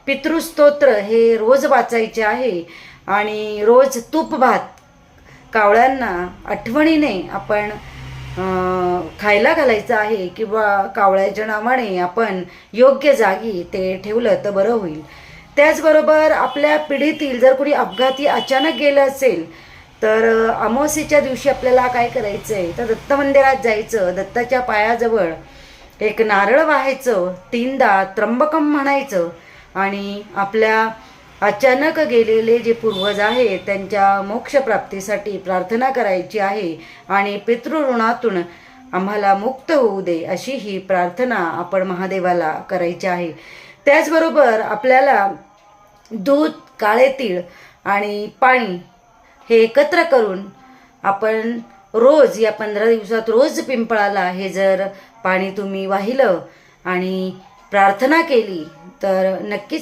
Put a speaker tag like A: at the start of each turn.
A: पितृस्तोत्र हे रोज वाचायचे आहे आणि रोज तूप भात कावळ्यांना आठवणीने आपण खायला घालायचं आहे किंवा कावळ्याच्या नावाने आपण योग्य जागी ते ठेवलं तर बरं होईल. त्याचबरोबर आपल्या पिढीतील जर कोणी अपघाती अचानक गेलं असेल तर अमावास्येच्या दिवशी आपल्याला काय करायचं आहे तर दत्त मंदिरात जायचं, दत्ताच्या पायाजवळ एक नारळ वाहायचं, 3दा त्र्यंबकम म्हणायचं आणि आपल्या अचानक गेलेले जे पूर्वज आहेत त्यांच्या मोक्षप्राप्तीसाठी प्रार्थना करायची आहे आणि पितृऋणातून आम्हाला मुक्त होऊ दे अशी ही प्रार्थना आपण महादेवाला करायची आहे. त्याचबरोबर आपल्याला दूध, काळे तीळ आणि पाणी हे एकत्र करून आपण रोज या 15 दिवसात रोज पिंपळाला हे जर पाणी तुम्ही वाहिलं आणि प्रार्थना केली तर नक्कीच